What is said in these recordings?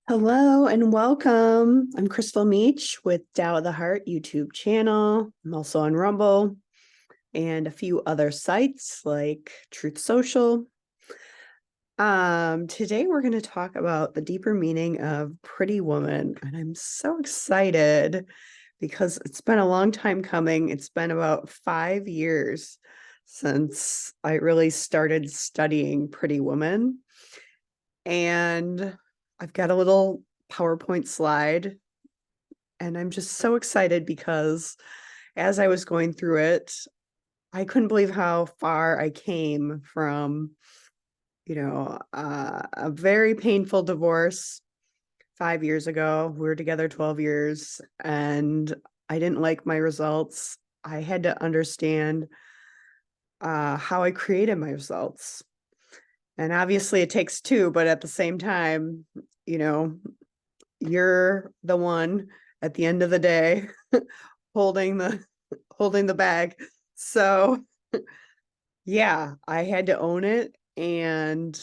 Hello and welcome. I'm Crystal Meach with Tao of the Heart YouTube channel. I'm also on Rumble and a few other sites like Truth Social. Today we're going to talk about the deeper meaning of Pretty Woman, and I'm so excited because it's been a long time coming. It's been about 5 years since I really started studying Pretty Woman, and I've got a little PowerPoint slide, and I'm just so excited because as I was going through it, I couldn't believe how far I came from, a very painful divorce 5 years ago. We were together 12 years and I didn't like my results. I had to understand how I created my results. And obviously it takes two, but at the same time, you know, you're the one at the end of the day holding the holding the bag. So yeah, I had to own it, and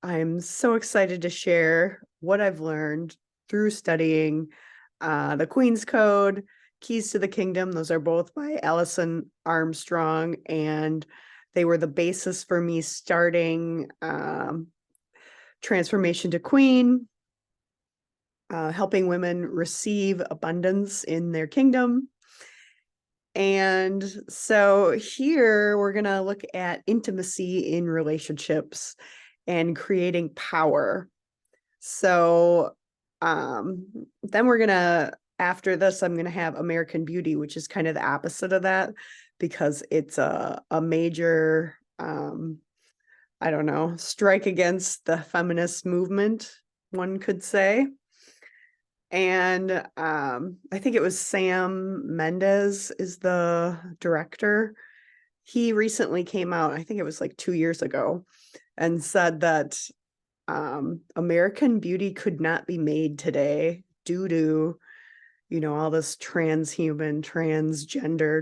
I'm so excited to share what I've learned through studying the Queen's Code, Keys to the Kingdom. Those are both by Alison Armstrong, and they were the basis for me starting Transformation to Queen, helping women receive abundance in their kingdom. And so here we're going to look at intimacy in relationships and creating power. So then we're going to, after this, I'm going to have American Beauty, which is kind of the opposite of that because it's a major, I don't know, strike against the feminist movement, one could say. And I think it was Sam Mendes is the director. He recently came out, I think it was like 2 years ago, and said that American Beauty could not be made today due to, all this transhuman, transgender,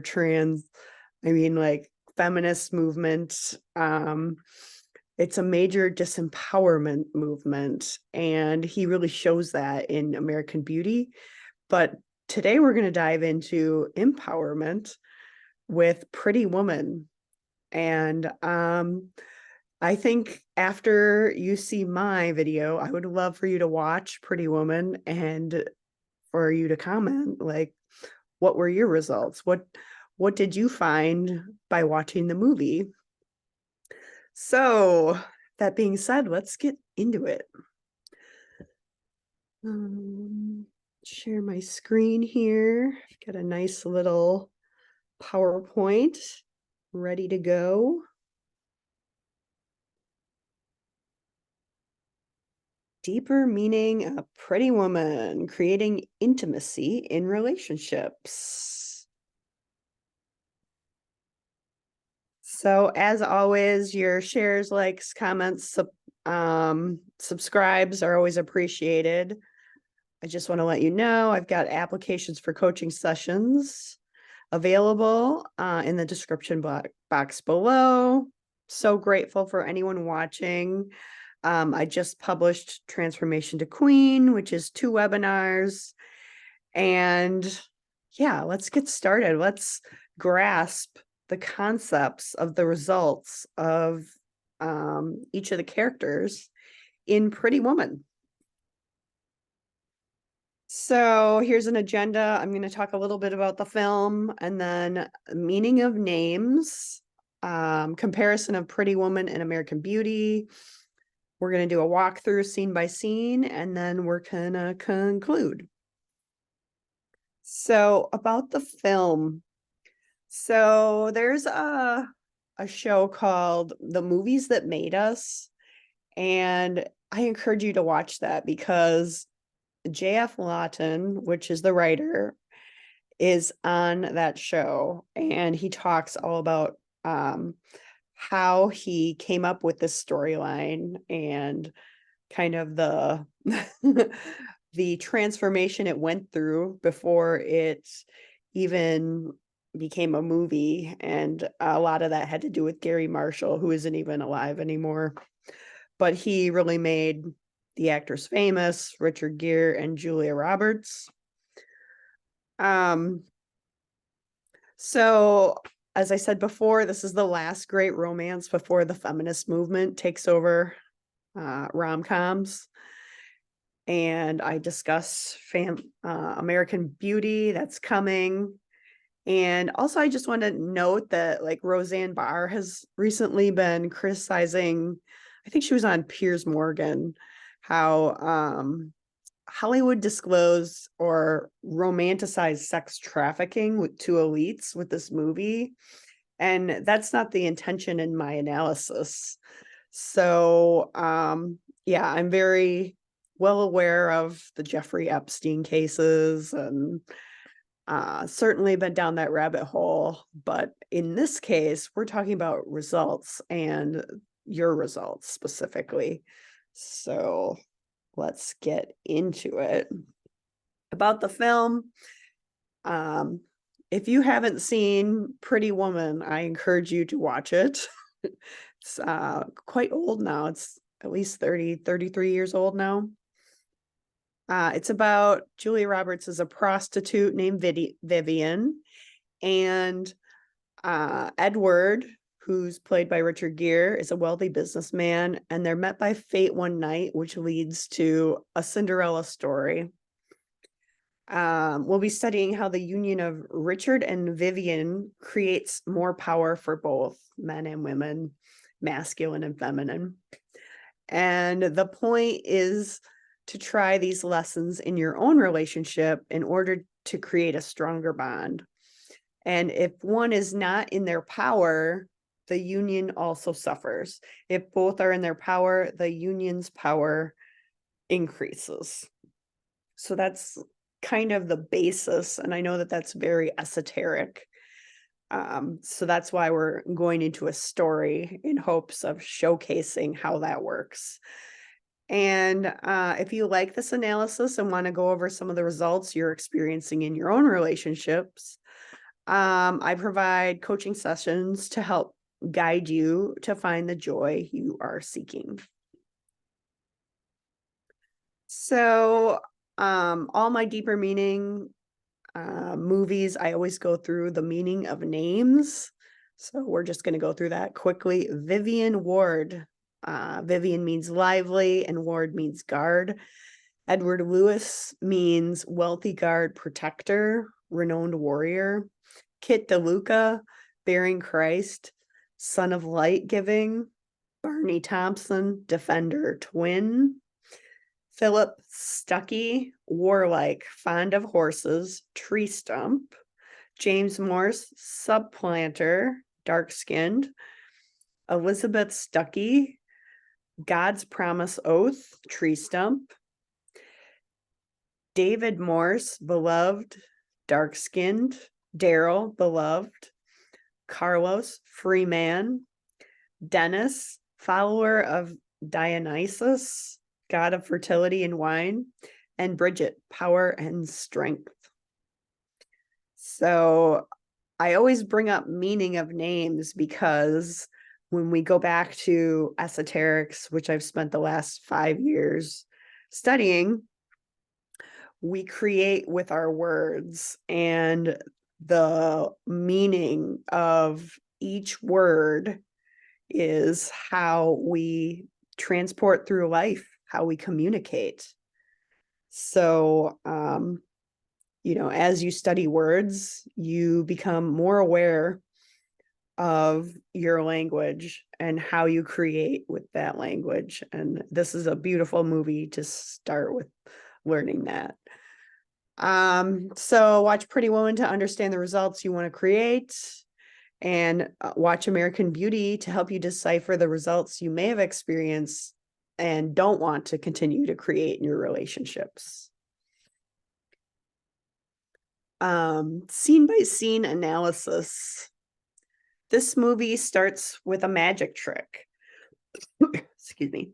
like feminist movement. It's a major disempowerment movement, and he really shows that in American Beauty. But today we're going to dive into empowerment with Pretty Woman. And I think after you see my video, I would love for you to watch Pretty Woman and for you to comment, like, what were your results? What did you find by watching the movie? So that being said, let's get into it. Share my screen here. Got a nice little PowerPoint ready to go. Deeper meaning of Pretty Woman, creating intimacy in relationships. So as always, your shares, likes, comments, subscribes are always appreciated. I just want to let you know I've got applications for coaching sessions available in the description box below. So grateful for anyone watching. I just published Transformation to Queen, which is 2 webinars. And yeah, let's get started. Let's grasp the concepts of the results of each of the characters in Pretty Woman. So here's an agenda. I'm going to talk a little bit about the film, and then meaning of names, comparison of Pretty Woman and American Beauty. We're going to do a walkthrough scene by scene, and then we're going to conclude. So about the film. So there's a show called The Movies That Made Us, and I encourage you to watch that because J.F. Lawton, which is the writer, is on that show, and he talks all about how he came up with this storyline and kind of the the transformation it went through before it even became a movie. And a lot of that had to do with Gary Marshall, who isn't even alive anymore, but he really made the actors famous, Richard Gere and Julia Roberts. So as I said before, this is the last great romance before the feminist movement takes over rom-coms. And I discuss American Beauty that's coming. And also, I just want to note that like Roseanne Barr has recently been criticizing, I think she was on Piers Morgan, how Hollywood disclosed or romanticized sex trafficking to elites with this movie. And that's not the intention in my analysis. So, yeah, I'm very well aware of the Jeffrey Epstein cases and certainly been down that rabbit hole. But in this case, we're talking about results and your results specifically. So let's get into it. About the film, if you haven't seen Pretty Woman, I encourage you to watch it. It's quite old now. It's at least 33 years old now. It's about Julia Roberts as a prostitute named Vivian, and Edward, who's played by Richard Gere, is a wealthy businessman, and they're met by fate one night, which leads to a Cinderella story. We'll be studying how the union of Richard and Vivian creates more power for both men and women, masculine and feminine. And the point is to try these lessons in your own relationship in order to create a stronger bond. And if one is not in their power, the union also suffers. If both are in their power, the union's power increases. So that's kind of the basis. And I know that that's very esoteric. So that's why we're going into a story in hopes of showcasing how that works. And if you like this analysis and want to go over some of the results you're experiencing in your own relationships, I provide coaching sessions to help guide you to find the joy you are seeking. So all my deeper meaning movies, I always go through the meaning of names. So we're just going to go through that quickly. Vivian Ward. Vivian means lively and Ward means guard. Edward Lewis means wealthy guard protector, renowned warrior. Kit DeLuca, bearing Christ, son of light giving. Barney Thompson, defender, twin. Philip Stuckey, warlike, fond of horses, tree stump. James Morse, subplanter, dark-skinned. Elizabeth Stuckey, God's promise oath, tree stump. David Morse, beloved, dark-skinned. Daryl, beloved. Carlos, free man. Dennis, follower of Dionysus, god of fertility and wine. And Bridget, power and strength. So I always bring up meaning of names because when we go back to esoterics, which I've spent the last 5 years studying, we create with our words, and the meaning of each word is how we transport through life, how we communicate. So, as you study words, you become more aware of your language and how you create with that language. And this is a beautiful movie to start with learning that. So watch Pretty Woman to understand the results you want to create, and watch American Beauty to help you decipher the results you may have experienced and don't want to continue to create in your relationships. Scene by scene analysis. This movie starts with a magic trick. Excuse me.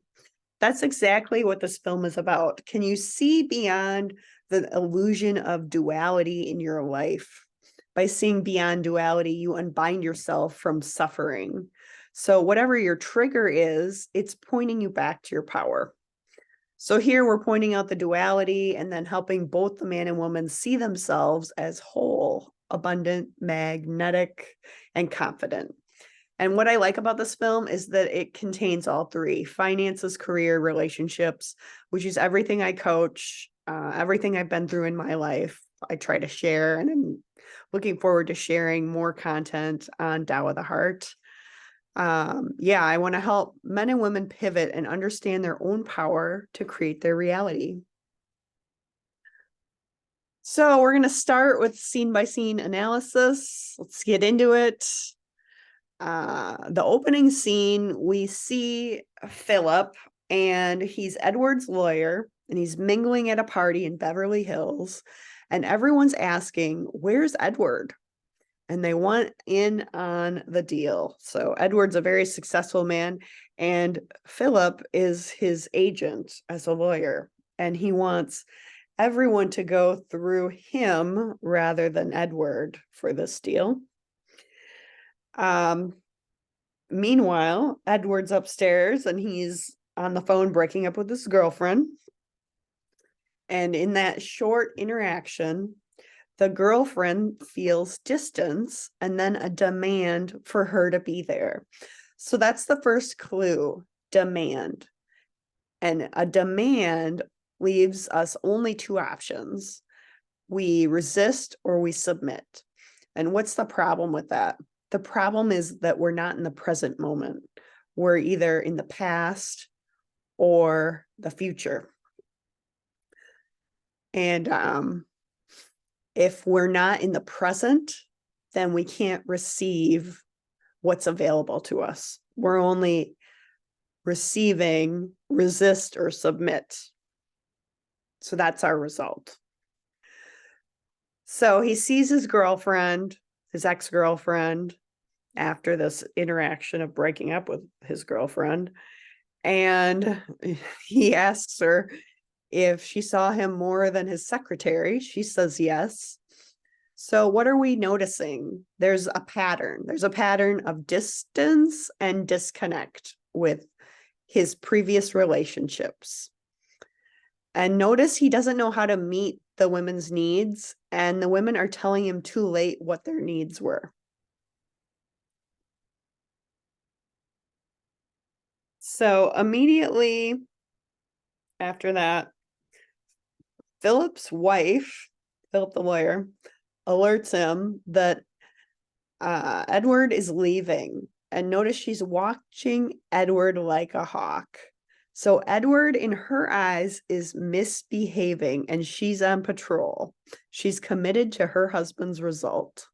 That's exactly what this film is about. Can you see beyond the illusion of duality in your life? By seeing beyond duality, you unbind yourself from suffering. So whatever your trigger is, it's pointing you back to your power. So here we're pointing out the duality and then helping both the man and woman see themselves as whole, abundant, magnetic, and confident. And what I like about this film is that it contains all three: finances, career, relationships, which is everything I coach, everything I've been through in my life. I try to share, and I'm looking forward to sharing more content on Tao of the Heart. Yeah, I want to help men and women pivot and understand their own power to create their reality. So we're going to start with scene by scene analysis. Let's get into it. The opening scene, we see Philip, and he's Edward's lawyer, and he's mingling at a party in Beverly Hills, and everyone's asking, where's Edward? And they want in on the deal. So Edward's a very successful man, and Philip is his agent as a lawyer, and he wants everyone to go through him rather than Edward for this deal. Meanwhile, Edward's upstairs and he's on the phone breaking up with his girlfriend. And in that short interaction, the girlfriend feels distance and then a demand for her to be there. So that's the first clue: demand. And a demand leaves us only two options: we resist or we submit. And what's the problem with that? The problem is that we're not in the present moment. We're either in the past or the future. And if we're not in the present, then we can't receive what's available to us. We're only receiving resist or submit. So that's our result. So he sees his girlfriend, his ex-girlfriend, after this interaction of breaking up with his girlfriend. And he asks her if she saw him more than his secretary. She says yes. So what are we noticing? There's a pattern. There's a pattern of distance and disconnect with his previous relationships. And notice he doesn't know how to meet the women's needs, and the women are telling him too late what their needs were. So immediately after that, Philip's wife, Philip the lawyer, alerts him that Edward is leaving. And notice she's watching Edward like a hawk. So Edward, in her eyes, is misbehaving, and she's on patrol. She's committed to her husband's result.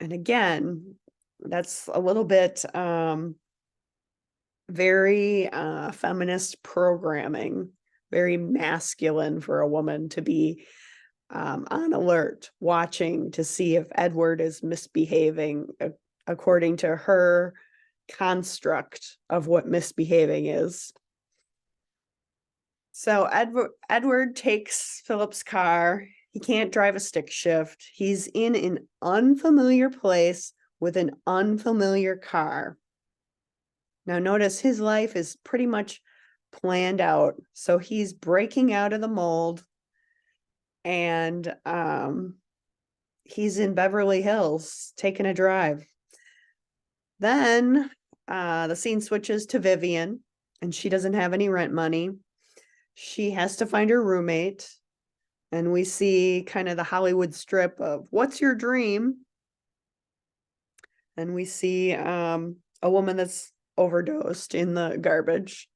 And again, that's a little bit very feminist programming, very masculine for a woman to be on alert, watching to see if Edward is misbehaving according to her construct of what misbehaving is. So Edward takes Philip's car. He can't drive a stick shift. He's in an unfamiliar place with an unfamiliar car. Now notice his life is pretty much planned out. So he's breaking out of the mold, and he's in Beverly Hills taking a drive. Then the scene switches to Vivian, and she doesn't have any rent money. She has to find her roommate, and we see kind of the Hollywood strip of what's your dream? And we see a woman that's overdosed in the garbage.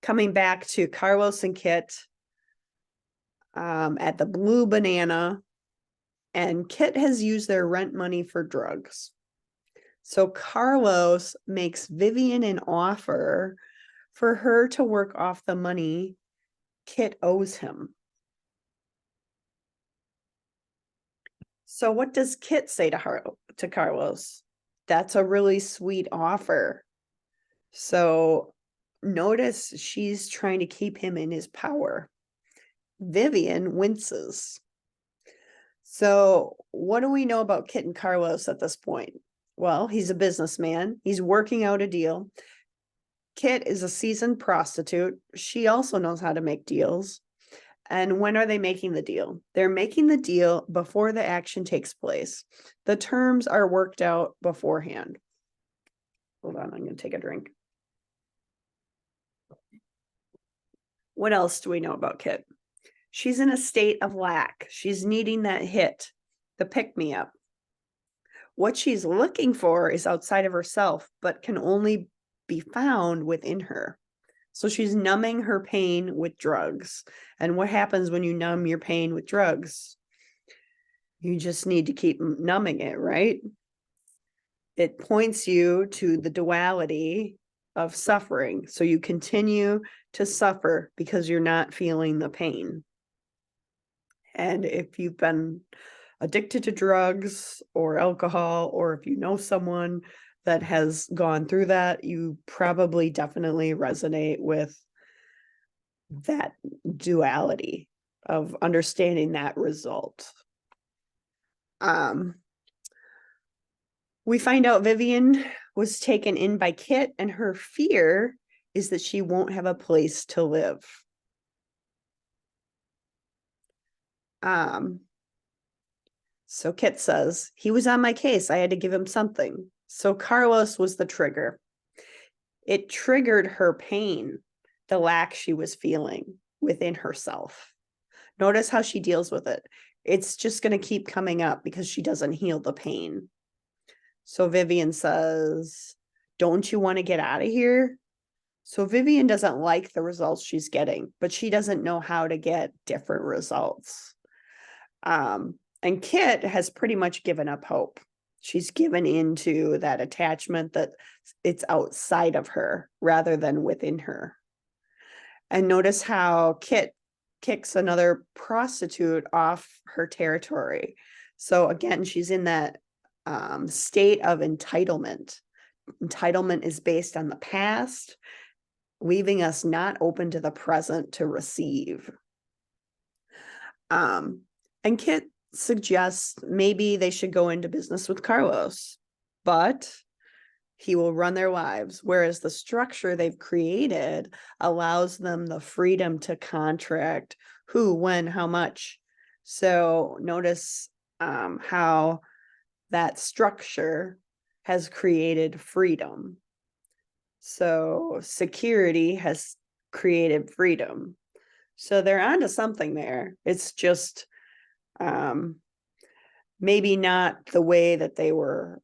Coming back to Carlos and Kit at the Blue Banana, and Kit has used their rent money for drugs. So Carlos makes Vivian an offer for her to work off the money Kit owes him. So what does Kit say to Carlos? That's a really sweet offer. So notice she's trying to keep him in his power. Vivian winces. So what do we know about Kit and Carlos at this point? Well, he's a businessman. He's working out a deal. Kit is a seasoned prostitute. She also knows how to make deals. And when are they making the deal? They're making the deal before the action takes place. The terms are worked out beforehand. Hold on, I'm going to take a drink. What else do we know about Kit? She's in a state of lack. She's needing that hit, the pick-me-up. What she's looking for is outside of herself, but can only be found within her. So she's numbing her pain with drugs. And what happens when you numb your pain with drugs? You just need to keep numbing it, right? It points you to the duality of suffering. So you continue to suffer because you're not feeling the pain. And if you've been addicted to drugs or alcohol, or if you know someone that has gone through that, you probably definitely resonate with that duality of understanding that result. We find out Vivian was taken in by Kit, and her fear is that she won't have a place to live. So Kit says, he was on my case. I had to give him something. So Carlos was the trigger. It triggered her pain, the lack she was feeling within herself. Notice how she deals with it. It's just going to keep coming up because she doesn't heal the pain. So Vivian says, don't you want to get out of here? So Vivian doesn't like the results she's getting, but she doesn't know how to get different results. And Kit has pretty much given up hope. She's given into that attachment that it's outside of her rather than within her. And notice how Kit kicks another prostitute off her territory. So again, she's in that state of entitlement. Entitlement is based on the past, leaving us not open to the present to receive. And Kit suggests maybe they should go into business with Carlos, but he will run their lives, whereas the structure they've created allows them the freedom to contract who, when, how much. So notice how that structure has created freedom. So security has created freedom. So they're onto something there. It's just maybe not the way that they were,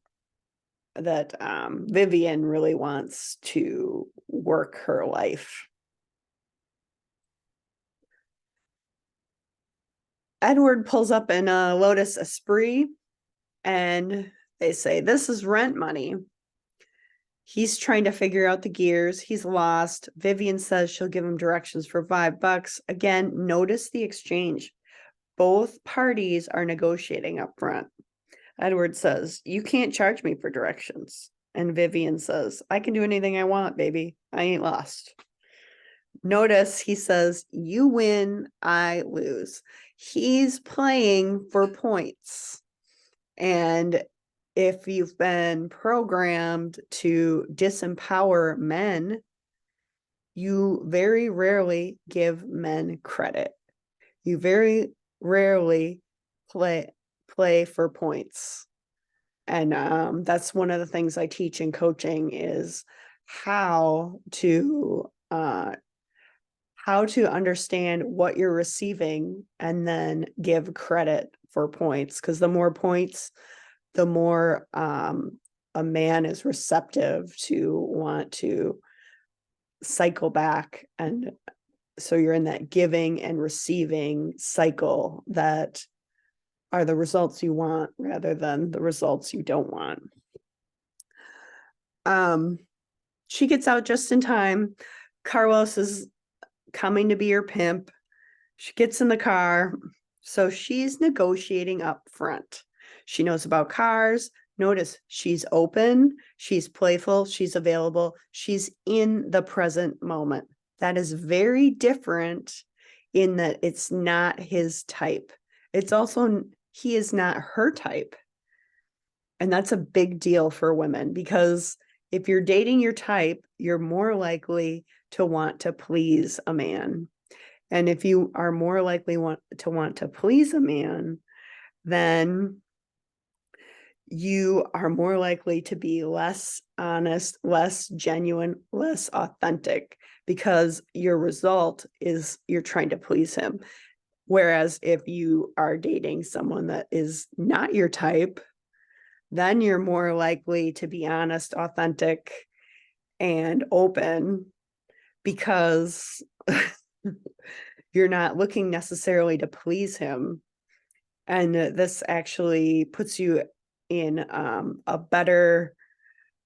that Vivian really wants to work her life. Edward pulls up in a Lotus Esprit, and they say, this is rent money. He's trying to figure out the gears. He's lost. Vivian says she'll give him directions for $5. Again, notice the exchange. Both parties are negotiating up front. Edward says, you can't charge me for directions. And Vivian says, I can do anything I want, baby. I ain't lost. Notice he says, you win, I lose. He's playing for points. And if you've been programmed to disempower men, you very rarely give men credit. You very rarely play for points. And that's one of the things I teach in coaching is how to understand what you're receiving and then give credit for points, because the more points, the more a man is receptive to want to cycle back. And so you're in that giving and receiving cycle that are the results you want rather than the results you don't want. She gets out just in time. Carlos is coming to be her pimp. She gets in the car. So she's negotiating up front. She knows about cars. Notice she's open, she's playful, she's available, she's in the present moment. That is very different in that it's not his type. It's also, he is not her type. And that's a big deal for women, because If you're dating your type, you're more likely to want to please a man. And if you are more likely want to please a man, then you are more likely to be less honest, less genuine, less authentic, because your result is you're trying to please him. Whereas if you are dating someone that is not your type, then you're more likely to be honest, authentic, and open, because you're not looking necessarily to please him. And this actually puts you in a better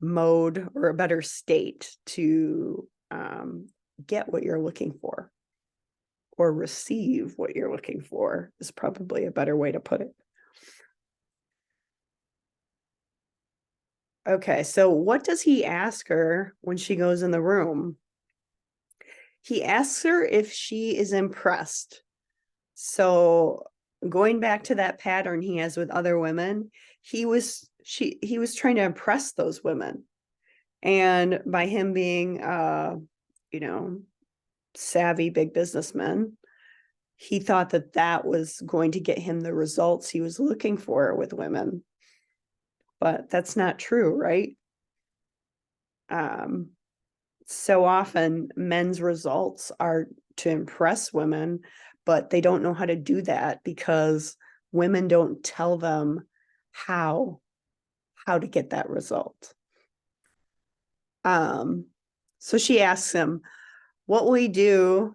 mode or a better state to get what you're looking for, or receive what you're looking for, is probably a better way to put it. Okay, so what does he ask her when she goes in the room? He asks her if she is impressed. So going back to that pattern he has with other women, he was trying to impress those women. And by him being savvy big businessman, he thought that that was going to get him the results he was looking for with women. But that's not true, right? So often men's results are to impress women, but they don't know how to do that because women don't tell them how to get that result. So she asks him, what will he do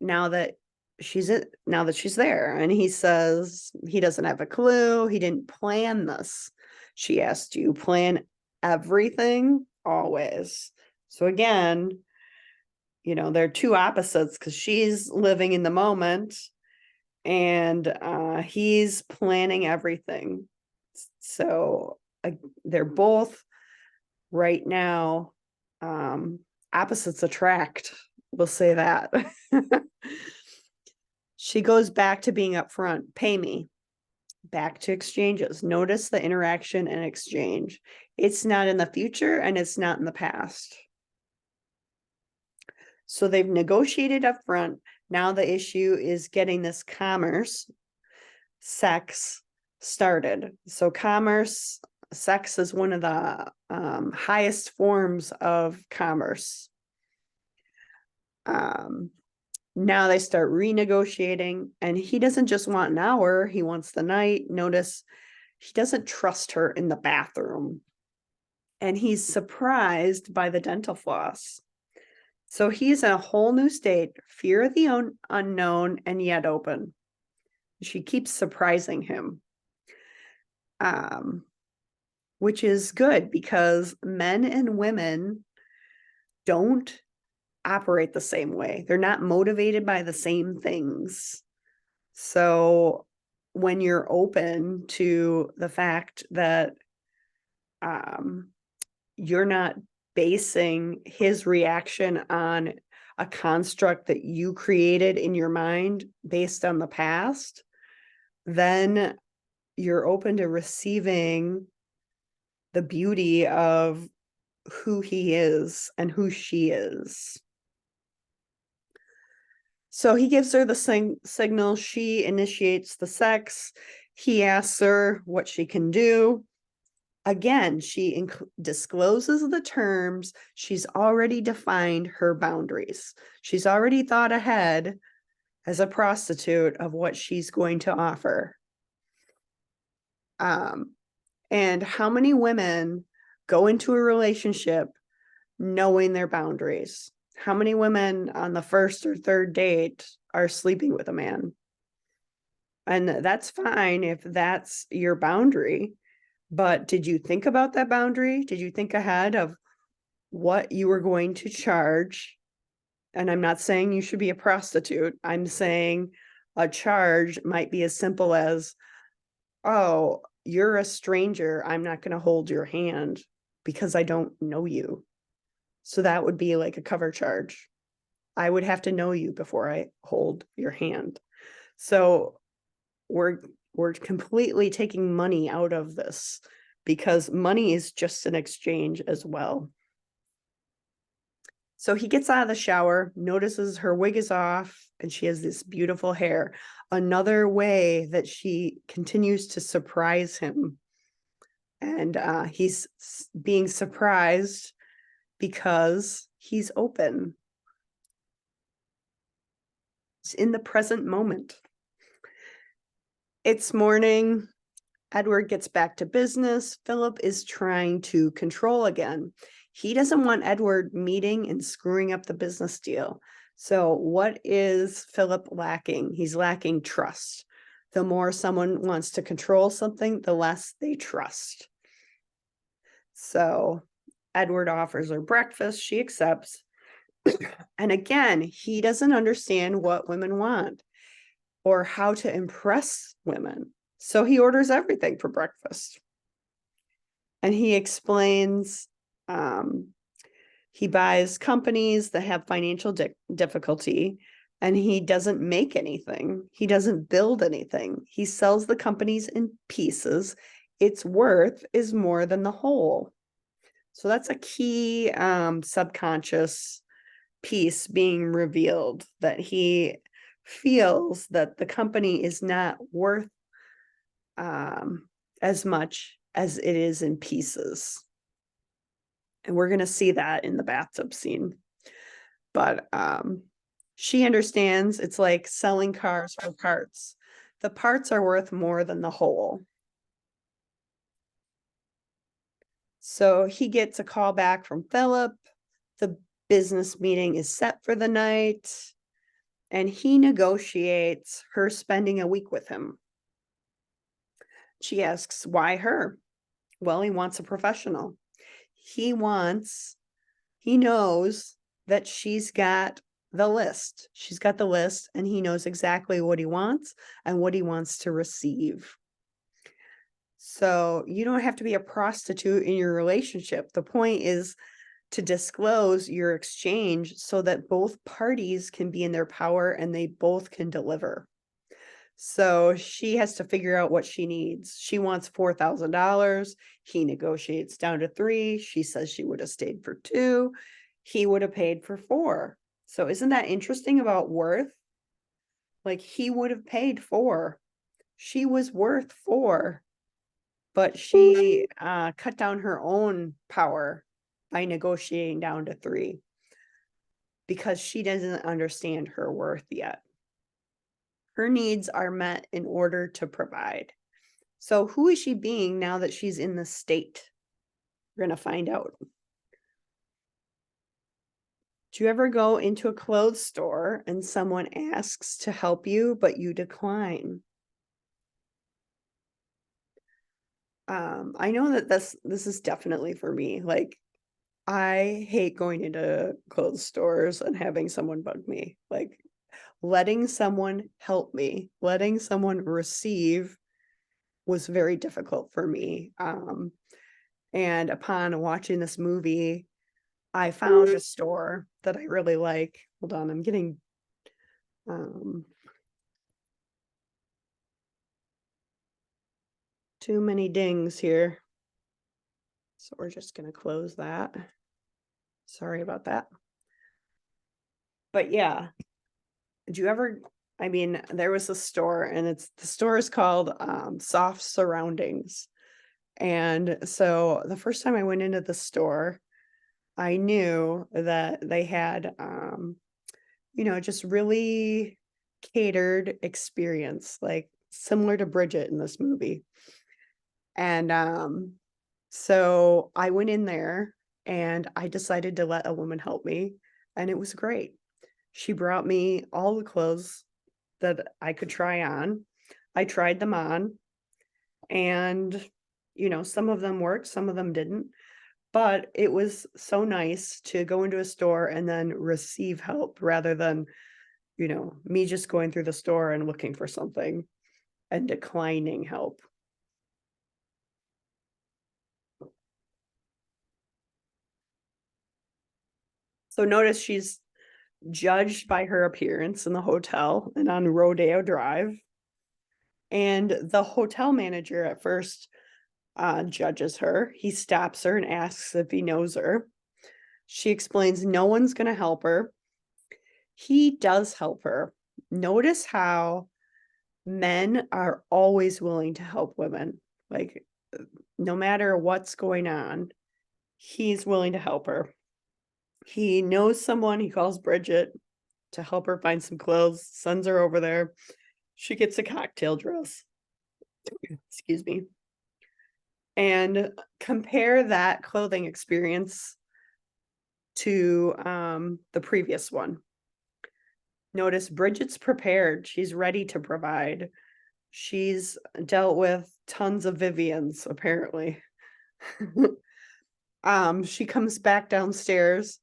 now that she's there? And he says he doesn't have a clue. He didn't plan this. She asked, do you plan everything? Always. So again, they're two opposites, because she's living in the moment and he's planning everything. So they're both right now, opposites attract. We'll say that. She goes back to being upfront. Pay me. Back to exchanges. Notice the interaction and exchange. It's not in the future and it's not in the past. So they've negotiated up front. Now the issue is getting this commerce, sex, started. So sex is one of the highest forms of commerce. Now they start renegotiating, and he doesn't just want an hour, he wants the night. Notice he doesn't trust her in the bathroom, and he's surprised by the dental floss. So he's in a whole new state, fear of the unknown, and yet open. She keeps surprising him, which is good, because men and women don't operate the same way. They're not motivated by the same things. So when you're open to the fact that you're not basing his reaction on a construct that you created in your mind based on the past, then you're open to receiving the beauty of who he is and who she is. So he gives her the signal. She initiates the sex. He asks her what she can do. Again, she discloses the terms. She's already defined her boundaries. She's already thought ahead as a prostitute of what she's going to offer. And how many women go into a relationship knowing their boundaries? How many women on the first or third date are sleeping with a man? And that's fine if that's your boundary. But did you think about that boundary? Did you think ahead of what you were going to charge? And I'm not saying you should be a prostitute. I'm saying a charge might be as simple as, oh, you're a stranger. I'm not going to hold your hand because I don't know you. So that would be like a cover charge. I would have to know you before I hold your hand. So we're completely taking money out of this, because money is just an exchange as well. So he gets out of the shower, notices her wig is off, and she has this beautiful hair. Another way that she continues to surprise him. And he's being surprised because he's open. It's in the present moment. It's morning. Edward gets back to business. Philip is trying to control again. He doesn't want Edward meeting and screwing up the business deal. So what is Philip lacking? He's lacking trust. The more someone wants to control something, the less they trust. So Edward offers her breakfast. She accepts. And again, he doesn't understand what women want or how to impress women. So he orders everything for breakfast. And he explains he buys companies that have financial difficulty, and he doesn't make anything. He doesn't build anything. He sells the companies in pieces. Its worth is more than the whole. So that's a key subconscious piece being revealed, that he feels that the company is not worth as much as it is in pieces. And we're going to see that in the bathtub scene. But she understands it's like selling cars for parts. The parts are worth more than the whole. So he gets a call back from Philip. The business meeting is set for the night, and he negotiates her spending a week with him. She asks, why her? Well, he wants a professional. He knows that she's got the list. She's got the list, and he knows exactly what he wants and what he wants to receive. So you don't have to be a prostitute in your relationship. The point is to disclose your exchange so that both parties can be in their power and they both can deliver. So she has to figure out what she needs. She wants $4,000. He negotiates down to $3,000. She says she would have stayed for $2,000. He would have paid for $4,000. So isn't that interesting about worth? Like, he would have paid $4,000. She was worth $4,000, but she cut down her own power by negotiating down to $3,000 because she doesn't understand her worth yet. Her needs are met in order to provide. So who is she being now that she's in the state? We're going to find out. Do you ever go into a clothes store and someone asks to help you, but you decline? I know that this is definitely for me. Like, I hate going into clothes stores and having someone bug me. Like, letting someone help me, letting someone receive was very difficult for me. And upon watching this movie, I found a store that I really like. Hold on, I'm getting too many dings here. So we're just going to close that. Sorry about that. But yeah, did you ever, I mean, there was a store, and the store is called Soft Surroundings. And so the first time I went into the store, I knew that they had, just really catered experience, like similar to Bridget in this movie. And so I went in there and I decided to let a woman help me, and it was great. She brought me all the clothes that I could try on. I tried them on, and some of them worked, some of them didn't. But it was so nice to go into a store and then receive help rather than, me just going through the store and looking for something and declining help. So notice she's judged by her appearance in the hotel and on Rodeo Drive. And the hotel manager at first judges her. He stops her and asks if he knows her. She explains no one's going to help her. He does help her. Notice how men are always willing to help women. Like, no matter what's going on, he's willing to help her. He knows someone, he calls Bridget to help her find some clothes, sends her over there. She gets a cocktail dress. Excuse me. And compare that clothing experience to the previous one. Notice Bridget's prepared. She's ready to provide. She's dealt with tons of Vivians, apparently. She comes back downstairs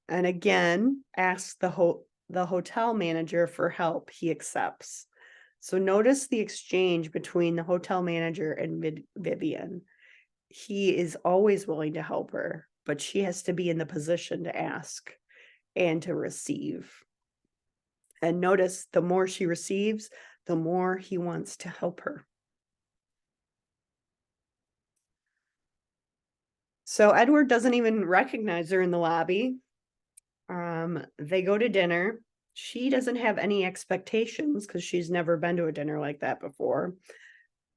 and again asks the hotel manager for help. He accepts. So notice the exchange between the hotel manager and Vivian. He is always willing to help her, but she has to be in the position to ask and to receive. And notice the more she receives, the more he wants to help her. So Edward doesn't even recognize her in the lobby. They go to dinner. She doesn't have any expectations because she's never been to a dinner like that before.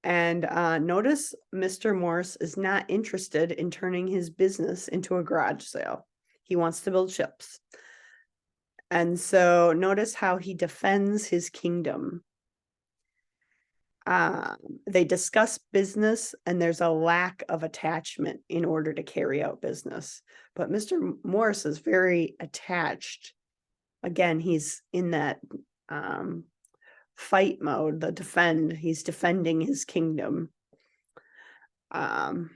And notice Mr. Morse is not interested in turning his business into a garage sale. He wants to build ships. And so notice how he defends his kingdom. They discuss business and there's a lack of attachment in order to carry out business. But Mr. Morse is very attached. Again, he's in that fight mode, the defend. He's defending his kingdom. And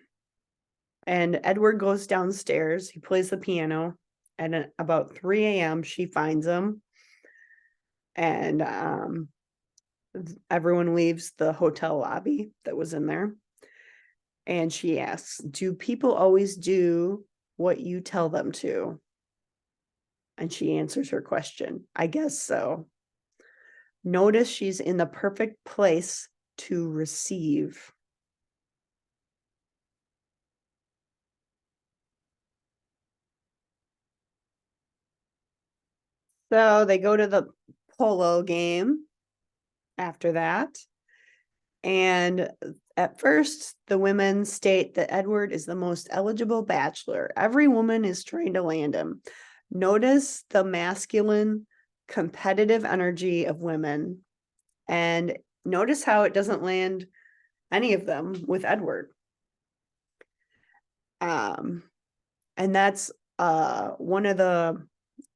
Edward goes downstairs. He plays the piano. And at about 3 a.m., she finds him. And everyone leaves the hotel lobby that was in there. And she asks, do people always do what you tell them to? And she answers her question, I guess so. Notice she's in the perfect place to receive. So they go to the polo game after that. And at first, the women state that Edward is the most eligible bachelor. Every woman is trying to land him. Notice the masculine, competitive energy of women. And notice how it doesn't land any of them with Edward. And that's one of the,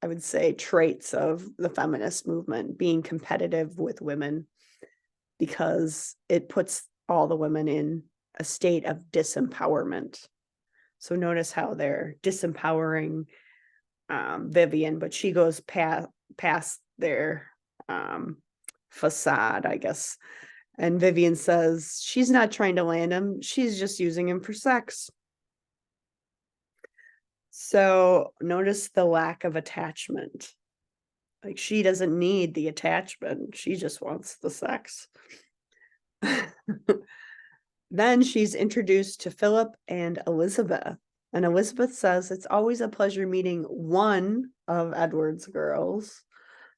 I would say, traits of the feminist movement, being competitive with women, because it puts all the women in a state of disempowerment. So notice how they're disempowering Vivian, but she goes past their facade, I guess. And Vivian says she's not trying to land him. She's just using him for sex. So notice the lack of attachment. Like, she doesn't need the attachment. She just wants the sex. Then she's introduced to Philip and Elizabeth. And Elizabeth says, it's always a pleasure meeting one of Edward's girls.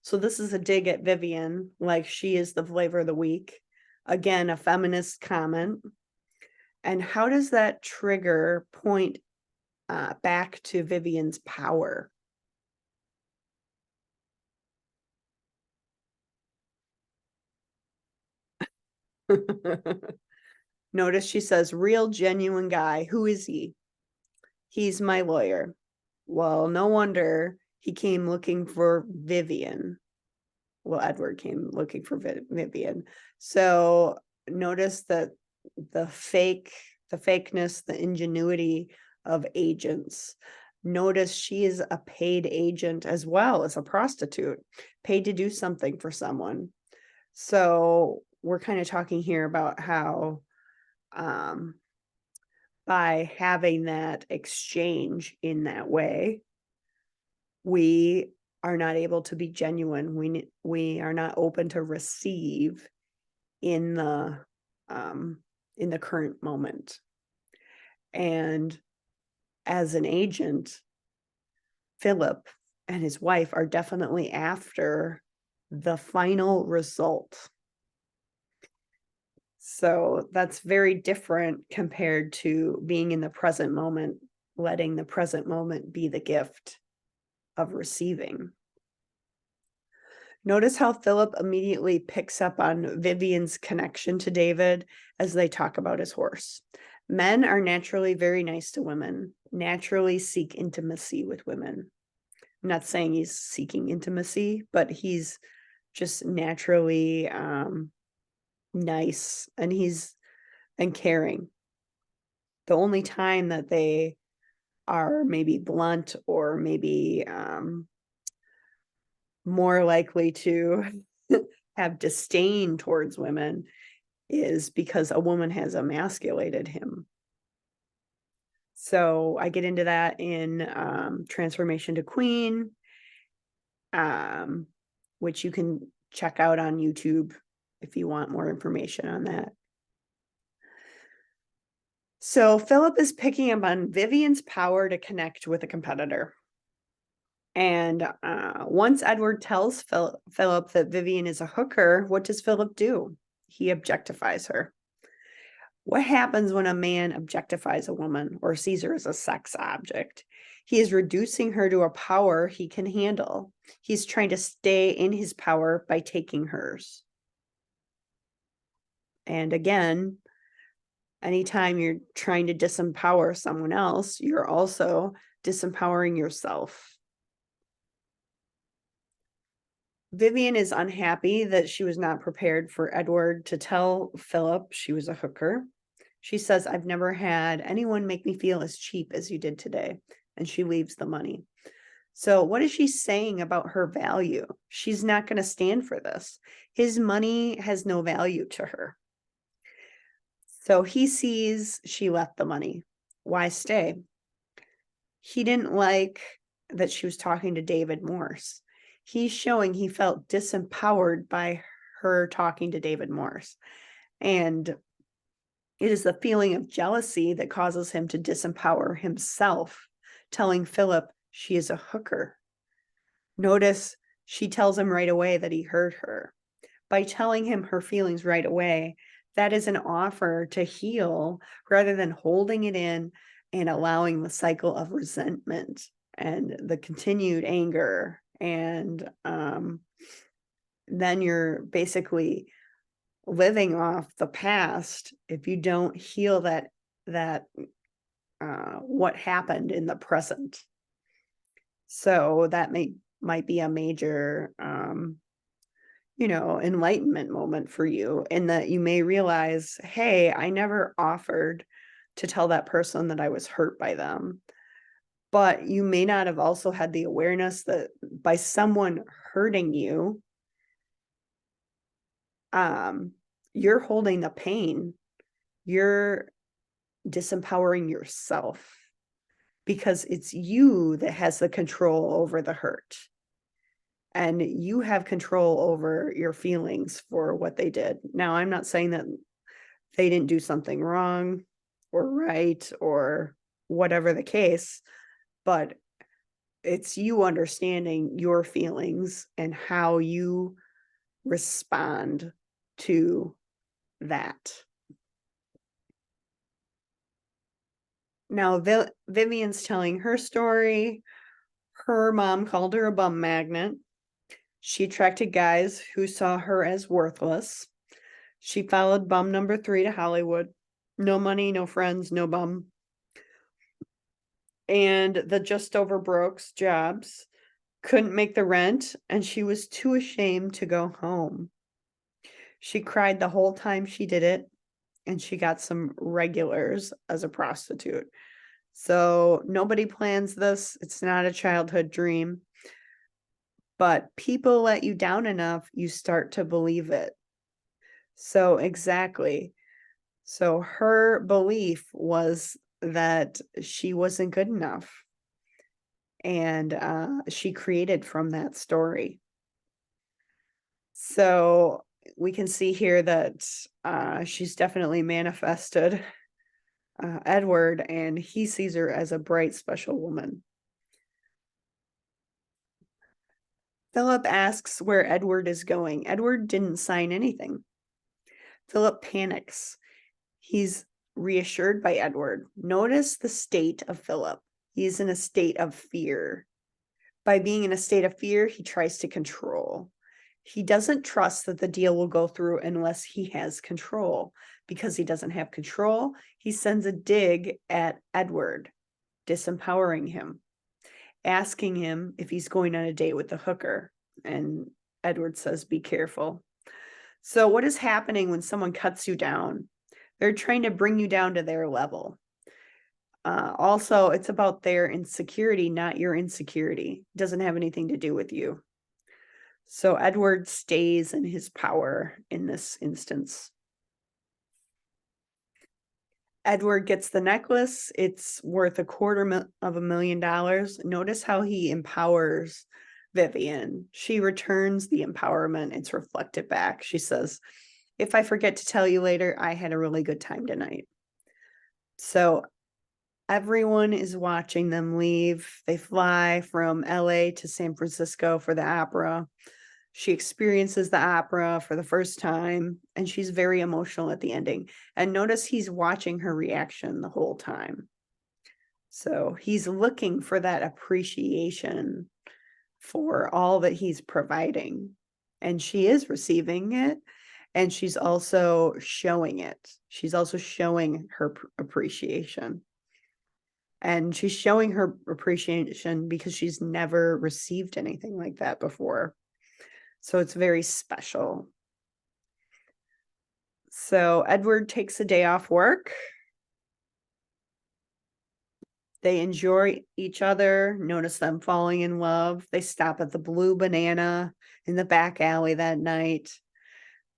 So this is a dig at Vivian, like she is the flavor of the week. Again, a feminist comment. And how does that trigger point back to Vivian's power? Notice she says, real genuine guy. Who is he? He's my lawyer. Well, no wonder he came looking for Vivian. Well, Edward came looking for Vivian. So notice that the fakeness, the ingenuity of agents. Notice she is a paid agent as well as a prostitute, paid to do something for someone. So we're kind of talking here about how by having that exchange in that way, we are not able to be genuine. We are not open to receive in the current moment. And as an agent, Philip and his wife are definitely after the final result. So that's very different compared to being in the present moment, letting the present moment be the gift of receiving. Notice how Philip immediately picks up on Vivian's connection to David as they talk about his horse. Men are naturally very nice to women, naturally seek intimacy with women. I'm not saying he's seeking intimacy, but he's just naturally nice and caring. The only time that they are maybe blunt or maybe more likely to have disdain towards women is because a woman has emasculated him. So I get into that in Transformation to Queen, which you can check out on YouTube if you want more information on that. So Philip is picking up on Vivian's power to connect with a competitor. And once Edward tells Philip that Vivian is a hooker, what does Philip do? He objectifies her. What happens when a man objectifies a woman or sees her as a sex object? He is reducing her to a power he can handle. He's trying to stay in his power by taking hers. And again, anytime you're trying to disempower someone else, you're also disempowering yourself. Vivian is unhappy that she was not prepared for Edward to tell Philip she was a hooker. She says, "I've never had anyone make me feel as cheap as you did today." And she leaves the money. So what is she saying about her value? She's not going to stand for this. His money has no value to her. So he sees she left the money. Why stay? He didn't like that she was talking to David Morse. He's showing he felt disempowered by her talking to David Morse. And it is the feeling of jealousy that causes him to disempower himself, telling Philip she is a hooker. Notice she tells him right away that he hurt her. By telling him her feelings right away, that is an offer to heal rather than holding it in and allowing the cycle of resentment and the continued anger. And then you're basically living off the past if you don't heal that what happened in the present. So that might be a major enlightenment moment for you, in that you may realize, hey, I never offered to tell that person that I was hurt by them. But you may not have also had the awareness that by someone hurting you, you're holding the pain. You're disempowering yourself because it's you that has the control over the hurt. And you have control over your feelings for what they did. Now, I'm not saying that they didn't do something wrong or right or whatever the case, but it's you understanding your feelings and how you respond to that. Now, Vivian's telling her story. Her mom called her a bum magnet. She attracted guys who saw her as worthless. She followed bum number 3 to Hollywood. No money, no friends, no bum. And the just over broke's jobs couldn't make the rent, and she was too ashamed to go home. She cried the whole time she did it, and she got some regulars as a prostitute. So nobody plans this. It's not a childhood dream. But people let you down enough, you start to believe it. So exactly. So her belief was that she wasn't good enough. And she created from that story. So we can see here that she's definitely manifested Edward, and he sees her as a bright, special woman. Philip asks where Edward is going. Edward didn't sign anything. Philip panics. He's reassured by Edward. Notice the state of Philip. He's in a state of fear. By being in a state of fear, he tries to control. He doesn't trust that the deal will go through unless he has control. Because he doesn't have control, he sends a dig at Edward, disempowering him, asking him if he's going on a date with the hooker. And Edward says, be careful. So what is happening when someone cuts you down? They're trying to bring you down to their level. Also, it's about their insecurity, not your insecurity. It doesn't have anything to do with you. So Edward stays in his power in this instance. Edward gets the necklace. It's worth $250,000. Notice how he empowers Vivian. She returns the empowerment. It's reflected back. She says, if I forget to tell you later, I had a really good time tonight. So everyone is watching them leave. They fly from LA to San Francisco for the opera. She experiences the opera for the first time, and she's very emotional at the ending. And notice he's watching her reaction the whole time. So he's looking for that appreciation for all that he's providing. And she is receiving it, and she's also showing it. She's also showing her appreciation. And she's showing her appreciation because she's never received anything like that before. So it's very special. So Edward takes a day off work. They enjoy each other, notice them falling in love. They stop at the Blue Banana in the back alley that night.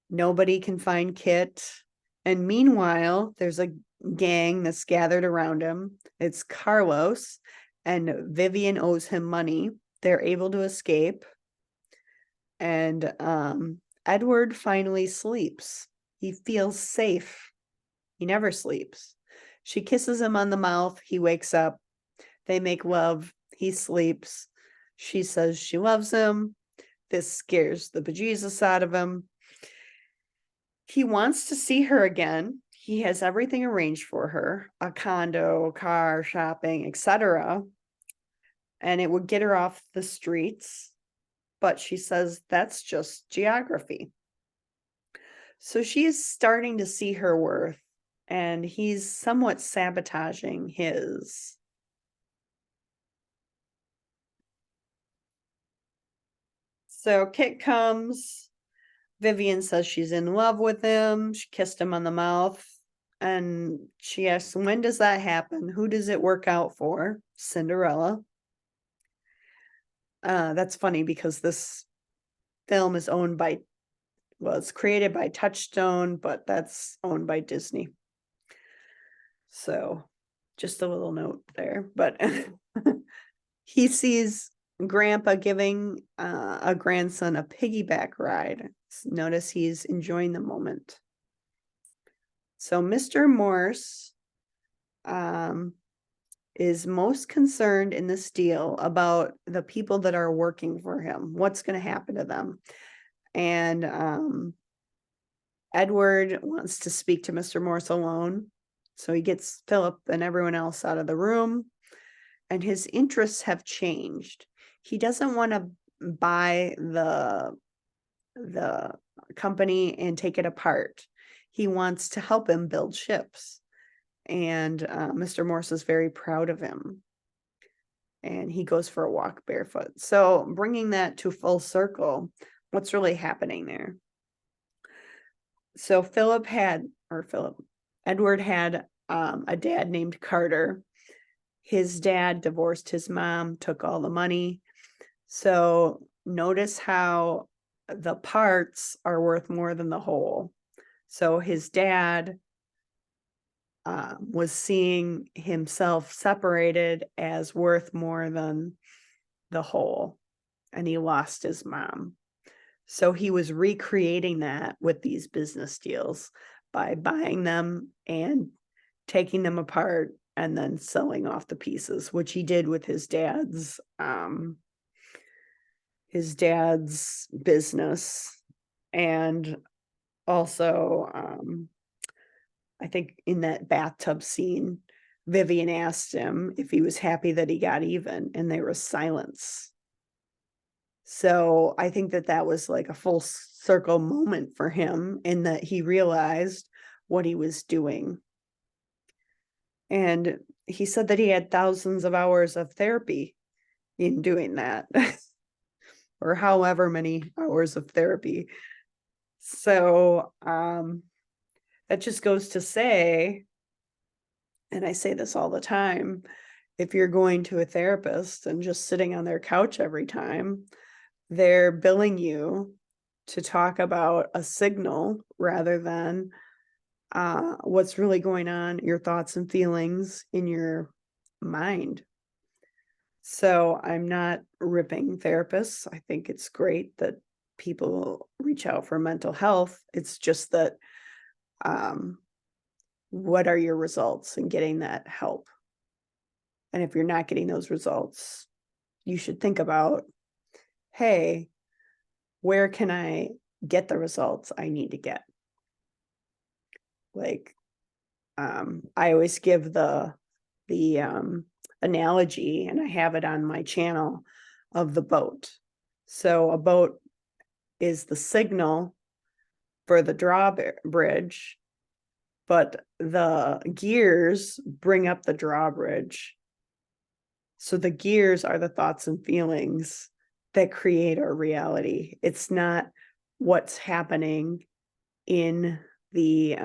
Nobody can find Kit. And meanwhile, there's a gang that's gathered around him. It's Carlos, and Vivian owes him money. They're able to escape. And Edward finally sleeps. He feels safe. He never sleeps. She kisses him on the mouth. He wakes up. They make love. He sleeps. She says she loves him. This scares the bejesus out of him. He wants to see her again. He has everything arranged for her, a condo, car, shopping, etc. And it would get her off the streets. But she says that's just geography. So she is starting to see her worth, and he's somewhat sabotaging his. So Kit comes. Vivian says she's in love with him. She kissed him on the mouth. And she asks, when does that happen? Who does it work out for? Cinderella. That's funny because this film is owned by, well, it's created by Touchstone, but that's owned by Disney. So just a little note there. But he sees Grandpa giving a grandson a piggyback ride. Notice he's enjoying the moment. So Mr. Morse is most concerned in this deal about the people that are working for him. What's going to happen to them? And Edward wants to speak to Mr. Morse alone. So he gets Philip and everyone else out of the room. And his interests have changed. He doesn't want to buy the company and take it apart. He wants to help him build ships. And Mr. Morse is very proud of him. And he goes for a walk barefoot. So bringing that to full circle, what's really happening there? So Edward had a dad named Carter. His dad divorced his mom, took all the money. So notice how the parts are worth more than the whole. So his dad was seeing himself separated as worth more than the whole, and he lost his mom. So he was recreating that with these business deals by buying them and taking them apart and then selling off the pieces, which he did with his dad's his dad's business. And also, I think in that bathtub scene, Vivian asked him if he was happy that he got even, and there was silence. So I think that that was like a full circle moment for him in that he realized what he was doing. And he said that he had thousands of hours of therapy in doing that, or however many hours of therapy. So that just goes to say, and I say this all the time, if you're going to a therapist and just sitting on their couch every time, they're billing you to talk about a signal rather than what's really going on, your thoughts and feelings in your mind. So I'm not ripping therapists. I think it's great that people reach out for mental health. It's just that what are your results in getting that help? And if you're not getting those results, you should think about, hey, where can I get the results I need to get? Like, I always give the analogy, and I have it on my channel, of the boat. So a boat is the signal for the drawbridge, but the gears bring up the drawbridge. So the gears are the thoughts and feelings that create our reality. It's not what's happening in the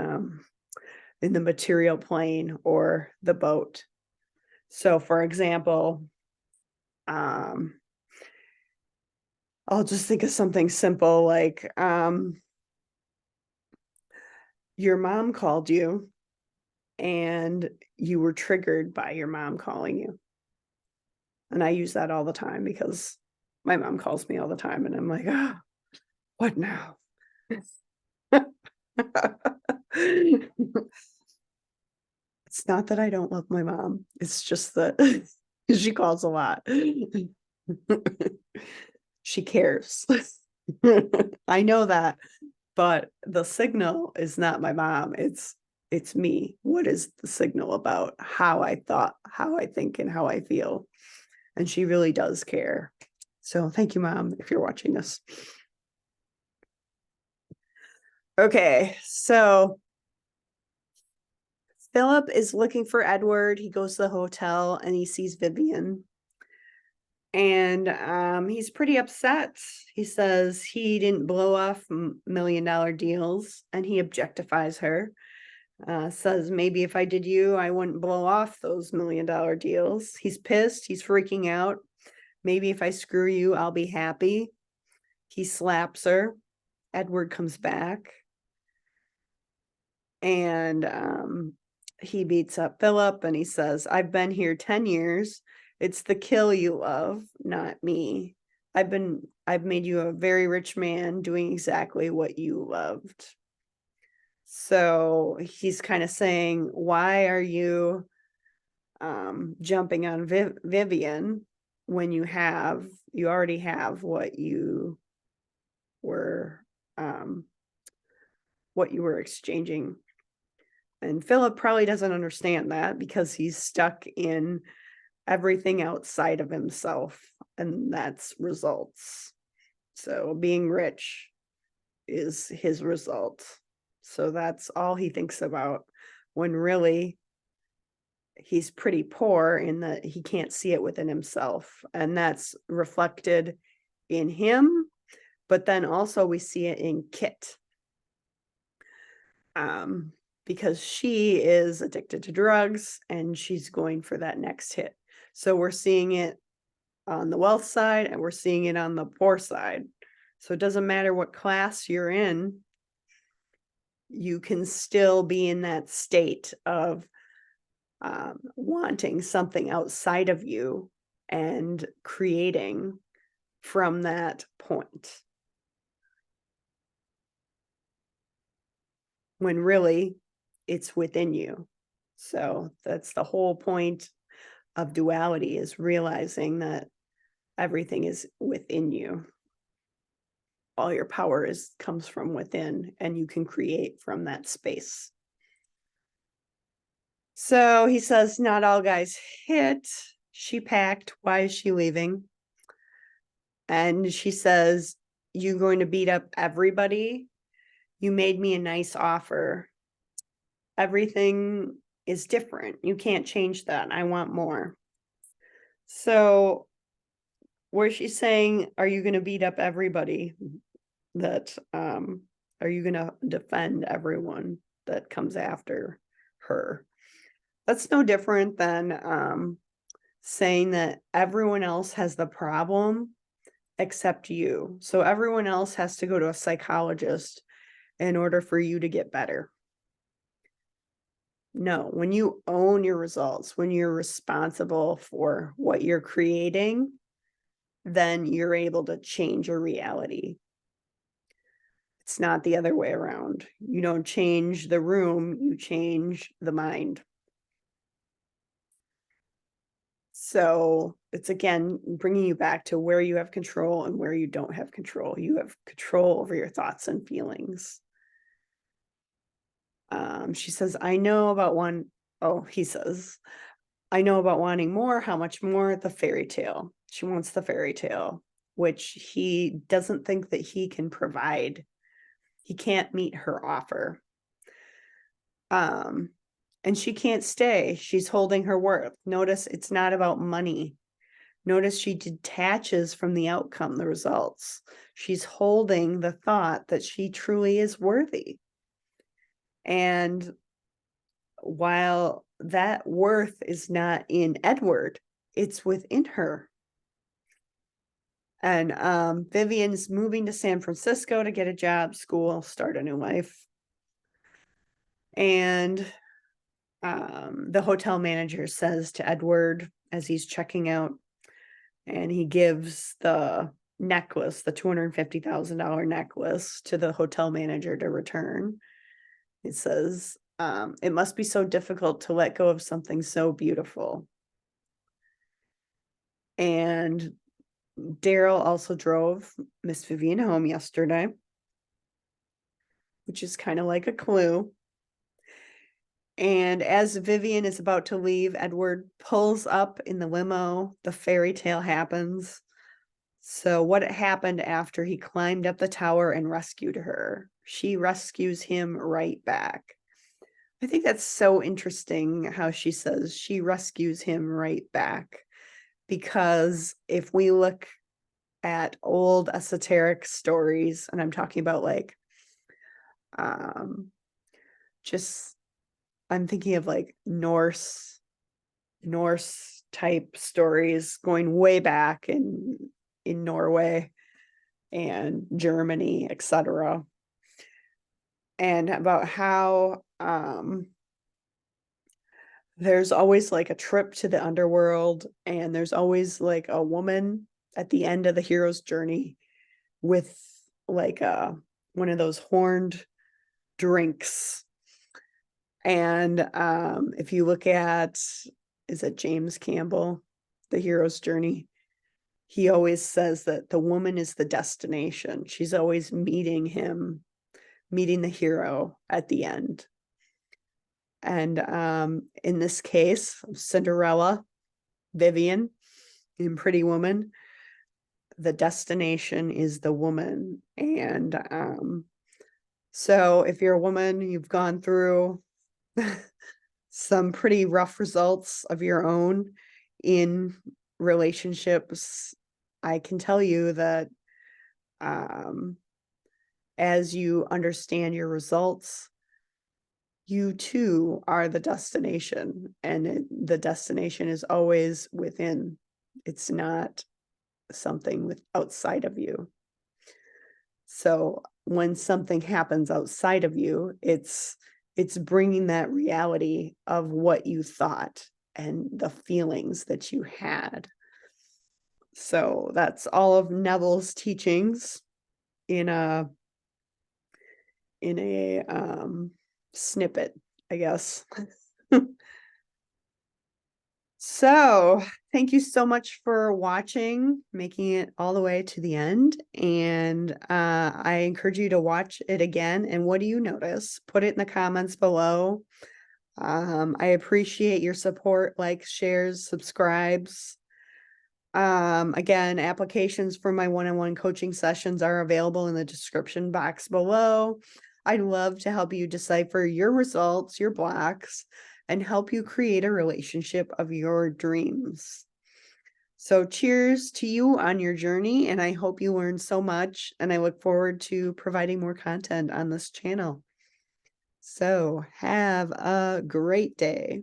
material plane or the boat. So for example, I'll just think of something simple like your mom called you and you were triggered by your mom calling you. And I use that all the time because my mom calls me all the time and I'm like, oh, what now? It's not that I don't love my mom. It's just that she calls a lot. She cares. I know that, but the signal is not my mom. It's me. What is the signal about how I thought, how I think, and how I feel? And she really does care. So thank you, Mom, if you're watching this. Okay, so Philip is looking for Edward. He goes to the hotel and he sees Vivian. And he's pretty upset. He says he didn't blow off $1 million deals and he objectifies her. Says maybe if I did you, I wouldn't blow off those $1 million deals. He's pissed. He's freaking out. Maybe if I screw you, I'll be happy. He slaps her. Edward comes back. And he beats up Philip and he says, I've been here 10 years. It's the kill you love, not me. I've made you a very rich man doing exactly what you loved. So he's kind of saying, why are you jumping on Vivian when you already have what you were exchanging? And Philip probably doesn't understand that because he's stuck in everything outside of himself, and that's results. So being rich is his result. So that's all he thinks about, when really he's pretty poor in that he can't see it within himself. And that's reflected in him, but then also we see it in Kit. Because she is addicted to drugs and she's going for that next hit. So we're seeing it on the wealth side and we're seeing it on the poor side. So it doesn't matter what class you're in, you can still be in that state of wanting something outside of you and creating from that point. When really it's within you. So that's the whole point of duality, is realizing that everything is within you. all your power comes from within, and you can create from that space. So he says, not all guys hit. She packed. Why is she leaving? And she says, you going to beat up everybody? You made me a nice offer. Everything is different. You can't change that. I want more. So where she's saying, are you going to beat up everybody? That are you going to defend everyone that comes after her? That's no different than saying that everyone else has the problem except you. So everyone else has to go to a psychologist in order for you to get better. No, when you own your results, when you're responsible for what you're creating, then you're able to change your reality. It's not the other way around. You don't change the room, you change the mind. So it's again bringing you back to where you have control and where you don't have control. You have control over your thoughts and feelings. She says, I know about one. Oh, he says, I know about wanting more. How much more? The fairy tale. She wants the fairy tale, which he doesn't think that he can provide. He can't meet her offer. And she can't stay. She's holding her worth. Notice it's not about money. Notice she detaches from the outcome, the results. She's holding the thought that she truly is worthy. And while that worth is not in Edward, it's within her. And Vivian's moving to San Francisco to get a job, school, start a new life. And the hotel manager says to Edward as he's checking out, and he gives the necklace, the $250,000 necklace, to the hotel manager to return. It says, it must be so difficult to let go of something so beautiful. And Daryl also drove Miss Vivian home yesterday, which is kind of like a clue. And as Vivian is about to leave, Edward pulls up in the limo. The fairy tale happens. So what happened after he climbed up the tower and rescued her? She rescues him right back. I think that's so interesting how she says she rescues him right back. Because if we look at old esoteric stories, and I'm talking about like, just, I'm thinking of like Norse type stories going way back in Norway and Germany, etc. And about how there's always like a trip to the underworld, and there's always like a woman at the end of the hero's journey with like one of those horned drinks. And if you look at, is it James Campbell, The Hero's Journey? He always says that the woman is the destination. She's always meeting the hero at the end. And in this case, Cinderella, Vivian, in Pretty Woman, the destination is the woman. And so if you're a woman, you've gone through some pretty rough results of your own in relationships, I can tell you that as you understand your results, you too are the destination, and the destination is always within. It's not something outside of you. So when something happens outside of you, it's bringing that reality of what you thought and the feelings that you had. So that's all of Neville's teachings in a snippet, I guess. So thank you so much for watching, making it all the way to the end. And I encourage you to watch it again. And what do you notice? Put it in the comments below. I appreciate your support, likes, shares, subscribes. Again, applications for my one-on-one coaching sessions are available in the description box below. I'd love to help you decipher your results, your blocks, and help you create a relationship of your dreams. So cheers to you on your journey, and I hope you learned so much, and I look forward to providing more content on this channel. So have a great day.